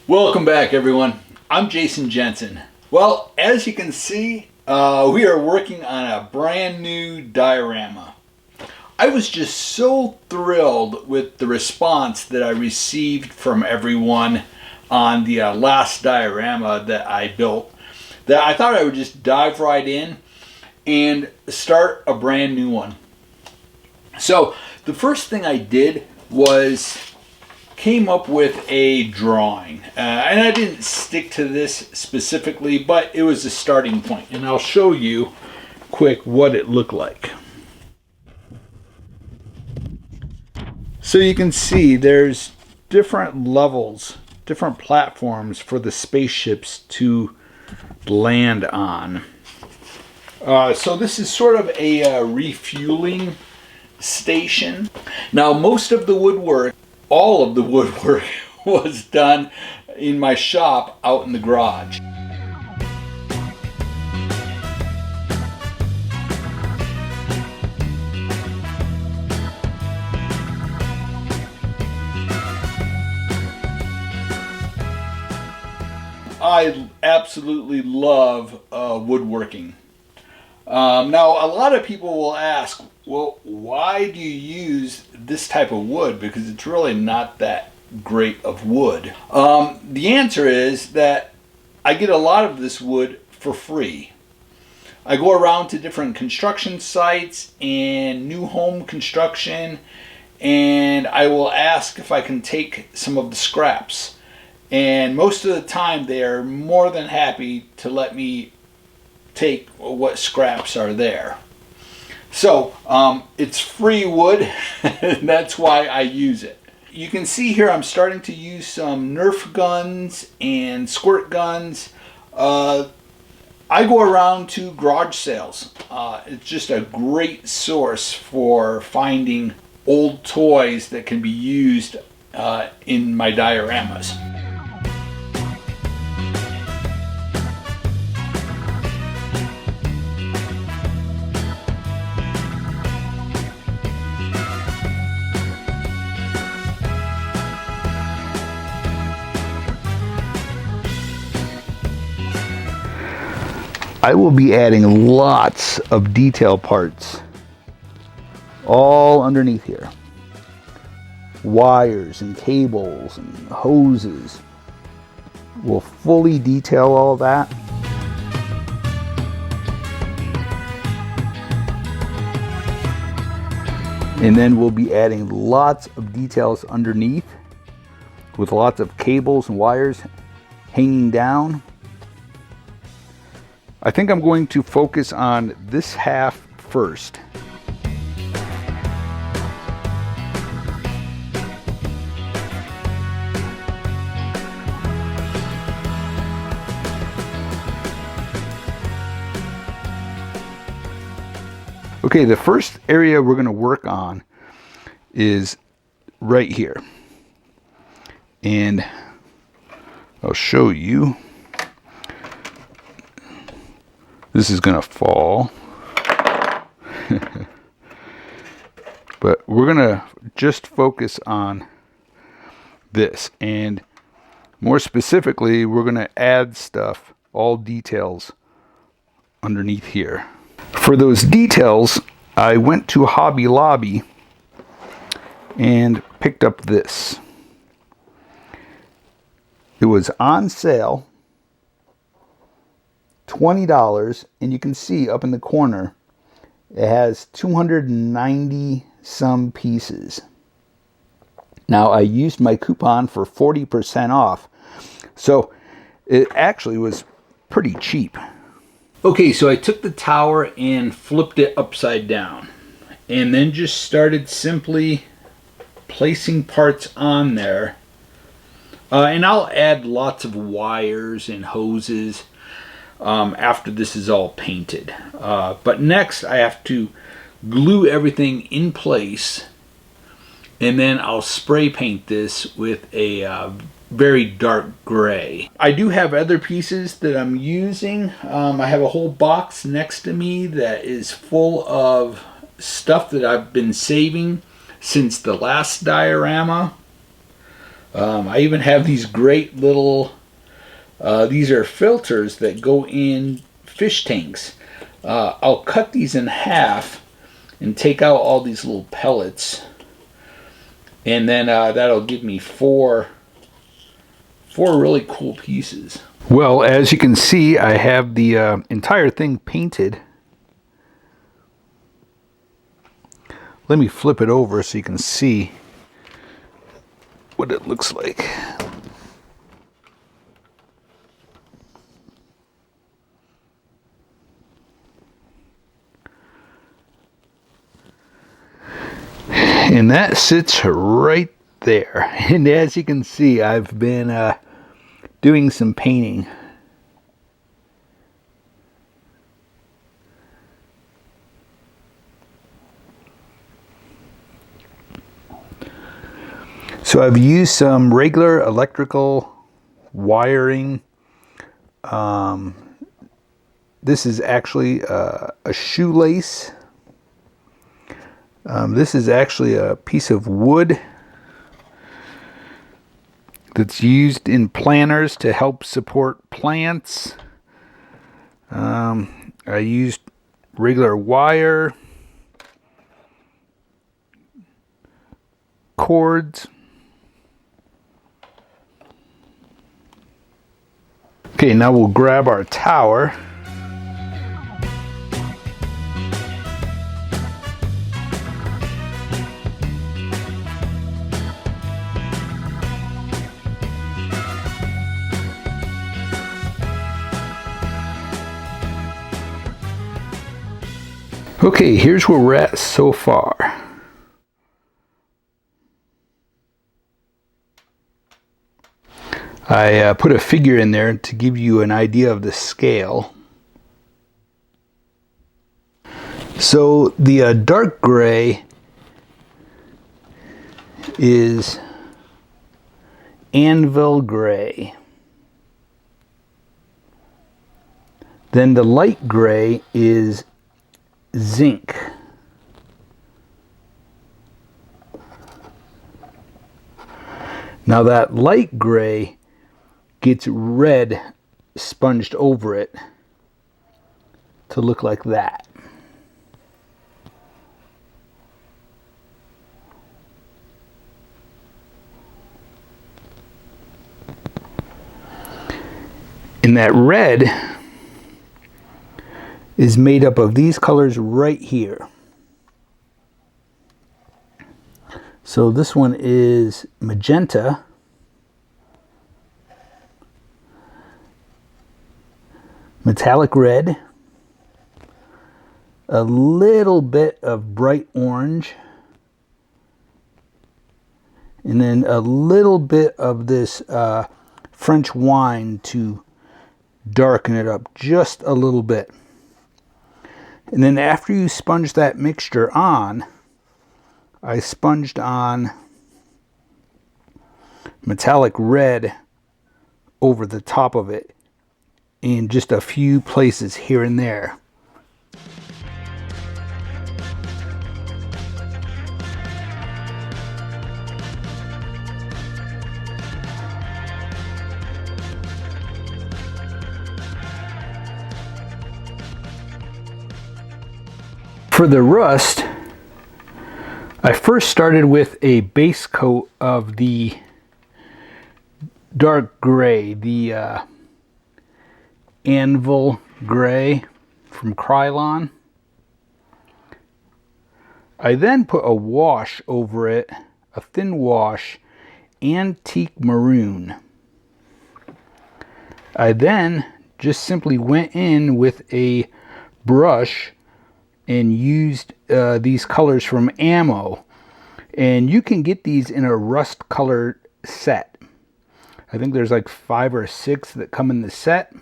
Welcome back, everyone. I'm Jason Jensen. Well, as you can see, we are working on a brand new diorama. I was just so thrilled with the response that I received from everyone on the last diorama that I built that I thought I would just dive right in and start a brand new one. So the first thing I did was came up with a drawing, and I didn't stick to this specifically, but it was a starting point, and I'll show you quick what it looked like. So you can see there's different levels, different platforms for the spaceships to land on. So this is sort of a refueling station. Now most of the woodwork, all of the woodwork was done in my shop out in the garage. I absolutely love woodworking. Now, a lot of people will ask, well, why do you use this type of wood? Because it's really not that great of wood. The answer is that I get a lot of this wood for free. I go around to different construction sites and new home construction, and I will ask if I can take some of the scraps. And most of the time they are more than happy to let me take what scraps are there. So it's free wood, and that's why I use it. You can see here I'm starting to use some nerf guns and squirt guns. I go around to garage sales. It's just a great source for finding old toys that can be used in my dioramas. I will be adding lots of detail parts all underneath here. Wires and cables and hoses. We'll fully detail all that. And then we'll be adding lots of details underneath with lots of cables and wires hanging down. I think I'm going to focus on this half first. Okay, the first area we're going to work on is right here. And I'll show you. This is going to fall. But we're going to just focus on this. And more specifically, we're going to add stuff, all details, underneath here. For those details, I went to Hobby Lobby and picked up this. It was on sale. $20, and you can see up in the corner it has 290 some pieces. Now I used my coupon for 40% off, so it actually was pretty cheap. Okay, so I took the tower and flipped it upside down and then just started simply placing parts on there, and I'll add lots of wires and hoses after this is all painted. But next I have to glue everything in place, and then I'll spray paint this with a very dark gray. I do have other pieces that I'm using. I have a whole box next to me that is full of stuff that I've been saving since the last diorama. I even have these great little, these are filters that go in fish tanks. I'll cut these in half and take out all these little pellets, and then that'll give me four really cool pieces. Well, as you can see, I have the entire thing painted. Let me flip it over so you can see what it looks like. And that sits right there. And as you can see, I've been doing some painting. So I've used some regular electrical wiring. This is actually a shoelace. This is actually a piece of wood that's used in planters to help support plants. I used regular wire, cords. Okay, now we'll grab our tower. Okay, here's where we're at so far. I put a figure in there to give you an idea of the scale. So the dark gray is anvil gray. Then the light gray is zinc. Now that light gray gets red sponged over it to look like that. And that red is made up of these colors right here. So this one is magenta, metallic red, a little bit of bright orange, and then a little bit of this French wine to darken it up just a little bit. And then after you sponge that mixture on, I sponged on metallic red over the top of it in just a few places here and there. For the rust, I first started with a base coat of the dark gray, the anvil gray from Krylon. I then put a wash over it, a thin wash, antique maroon. I then just simply went in with a brush and used these colors from Ammo, and you can get these in a rust colored set. I think there's like 5 or 6 that come in the set.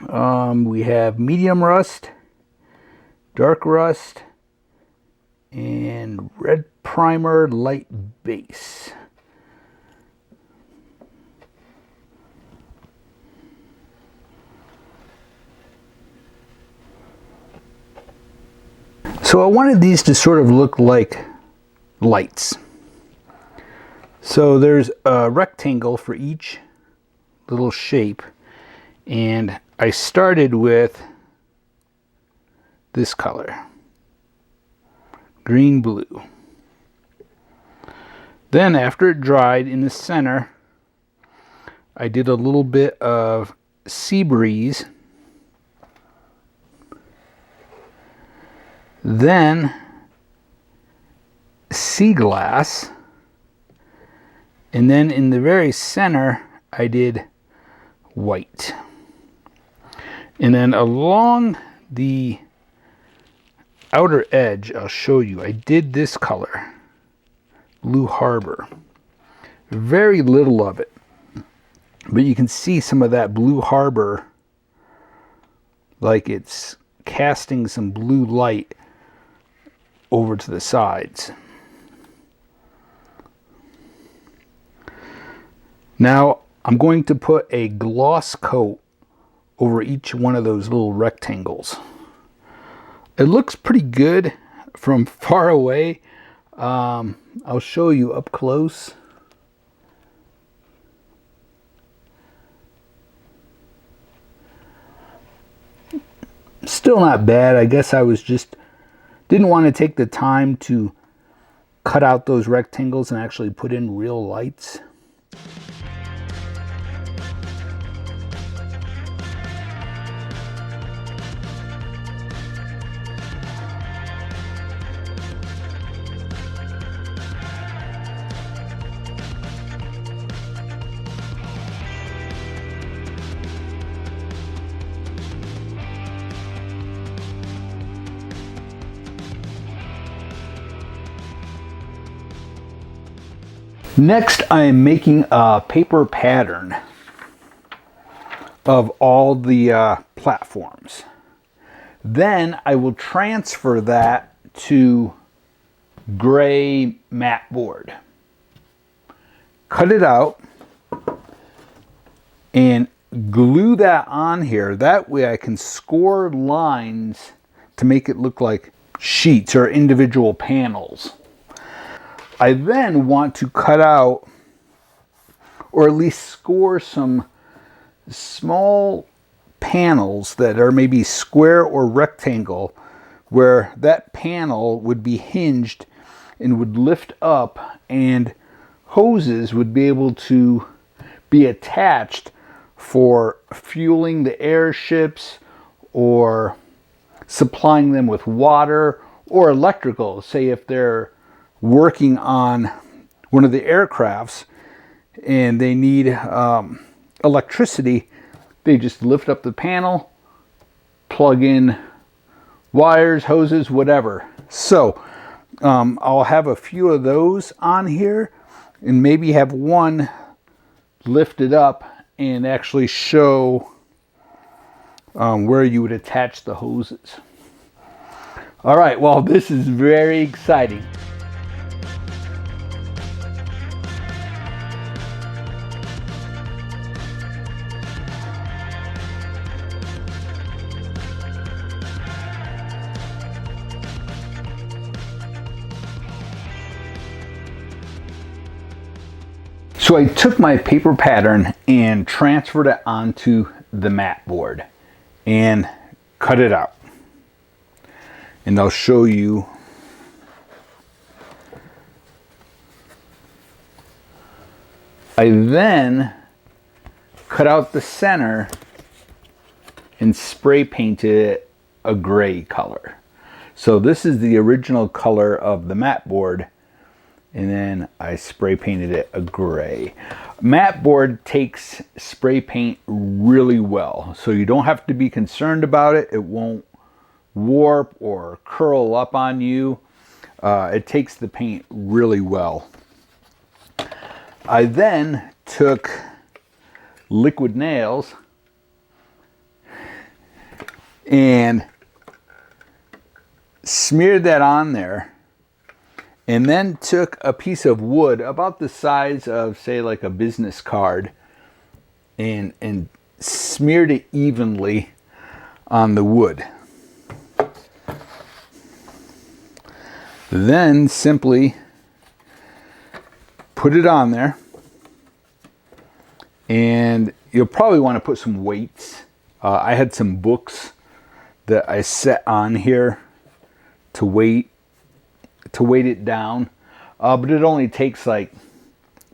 We have medium rust, dark rust, and red primer, light base. So I wanted these to sort of look like lights. So there's a rectangle for each little shape, and I started with this color, green blue. Then after it dried in the center, I did a little bit of sea breeze, then sea glass, and then in the very center I did white. And then along the outer edge, I'll show you, I did this color, Blue Harbor. Very little of it, but you can see some of that Blue Harbor, like it's casting some blue light over to the sides. Now I'm going to put a gloss coat over each one of those little rectangles. It looks pretty good from far away. I'll show you up close. Still not bad. I guess I was just didn't want to take the time to cut out those rectangles and actually put in real lights. Next, I am making a paper pattern of all the platforms. Then I will transfer that to gray mat board. Cut it out and glue that on here. That way I can score lines to make it look like sheets or individual panels. I then want to cut out, or at least score some small panels that are maybe square or rectangle, where that panel would be hinged and would lift up, and hoses would be able to be attached for fueling the airships or supplying them with water or electrical. Say if they're working on one of the aircrafts and they need electricity, they just lift up the panel, plug in wires, hoses, whatever. So I'll have a few of those on here and maybe have one lifted up and actually show where you would attach the hoses. All right, well, this is very exciting. So I took my paper pattern and transferred it onto the mat board and cut it out. And I'll show you. I then cut out the center and spray painted it a gray color. So this is the original color of the mat board, and then I spray painted it a gray. Mat board takes spray paint really well, so you don't have to be concerned about it. It won't warp or curl up on you. It takes the paint really well. I then took liquid nails and smeared that on there, and then took a piece of wood about the size of, say, like a business card, and smeared it evenly on the wood. Then simply put it on there. And you'll probably want to put some weights. I had some books that I set on here to weight it down. But it only takes like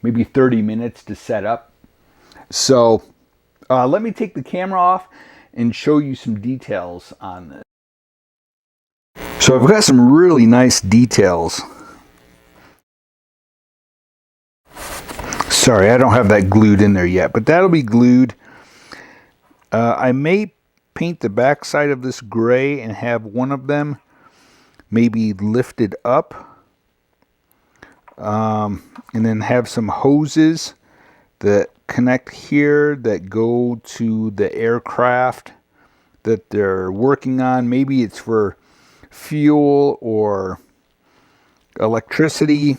maybe 30 minutes to set up. So let me take the camera off and show you some details on this. So I've got some really nice details. Sorry, I don't have that glued in there yet, but that'll be glued. I may paint the back side of this gray and have one of them maybe lifted up. And then have some hoses that connect here that go to the aircraft that they're working on. Maybe it's for fuel or electricity.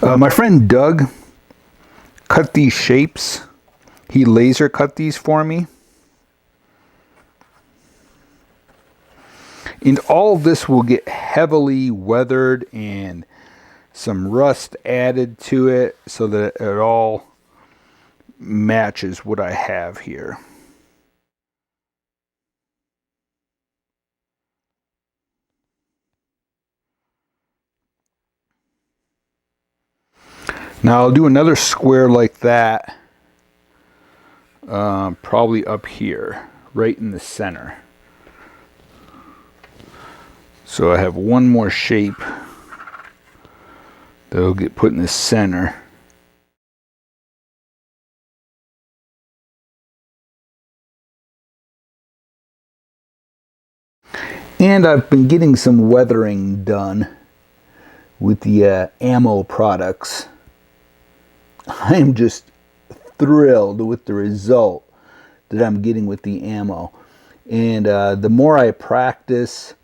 My friend Doug cut these shapes. He laser cut these for me. And all of this will get heavily weathered and some rust added to it so that it all matches what I have here. Now I'll do another square like that, probably up here, right in the center. So I have one more shape that'll get put in the center. And I've been getting some weathering done with the ammo products. I am just thrilled with the result that I'm getting with the ammo. And the more I practice,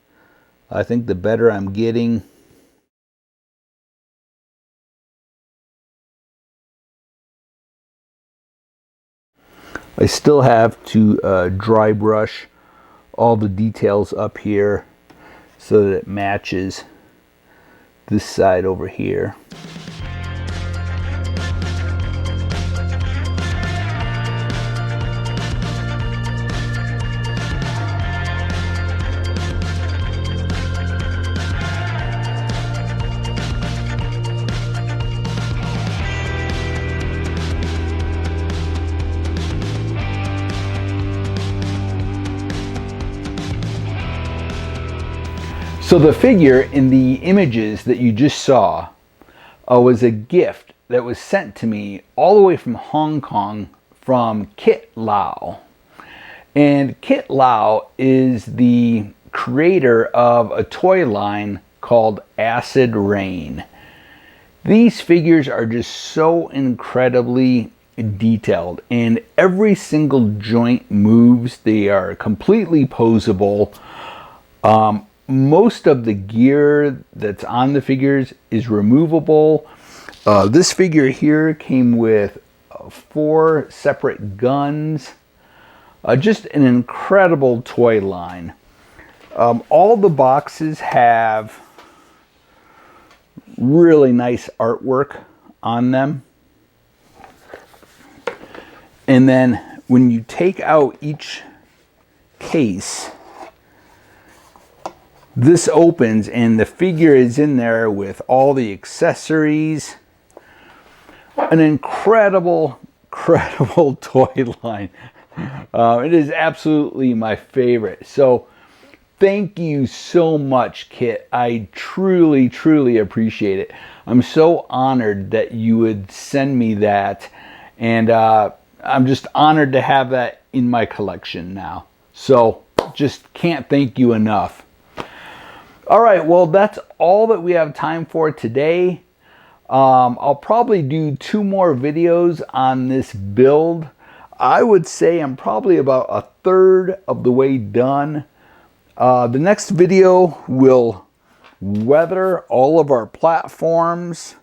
I think the better I'm getting. I still have to dry brush all the details up here so that it matches this side over here. So the figure in the images that you just saw was a gift that was sent to me all the way from Hong Kong from Kit Lau. And Kit Lau is the creator of a toy line called Acid Rain. These figures are just so incredibly detailed, and every single joint moves. They are completely posable. Most of the gear that's on the figures is removable. This figure here came with 4 separate guns. Just an incredible toy line. All the boxes have really nice artwork on them. And then when you take out each case, this opens and the figure is in there with all the accessories. An incredible toy line. It is absolutely my favorite. So thank you so much, Kit. I truly appreciate it. I'm so honored that you would send me that, and I'm just honored to have that in my collection now. So just can't thank you enough. All right, well, that's all that we have time for today. I'll probably do 2 more videos on this build. I would say I'm probably about 1/3 of the way done. The next video will weather all of our platforms,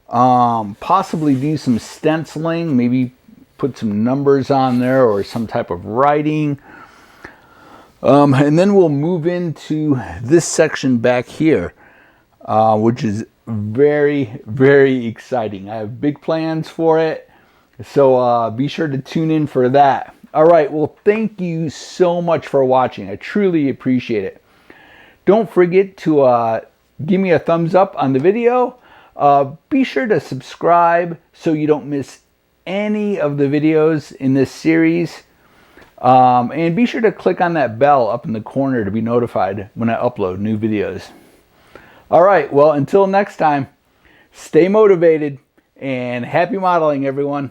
possibly do some stenciling, maybe put some numbers on there or some type of writing. And then we'll move into this section back here, which is very, very exciting. I have big plans for it. So be sure to tune in for that. All right. Well, thank you so much for watching. I truly appreciate it. Don't forget to give me a thumbs up on the video. Be sure to subscribe so you don't miss any of the videos in this series. And be sure to click on that bell up in the corner to be notified when I upload new videos. All right. Well, until next time, stay motivated and happy modeling, everyone.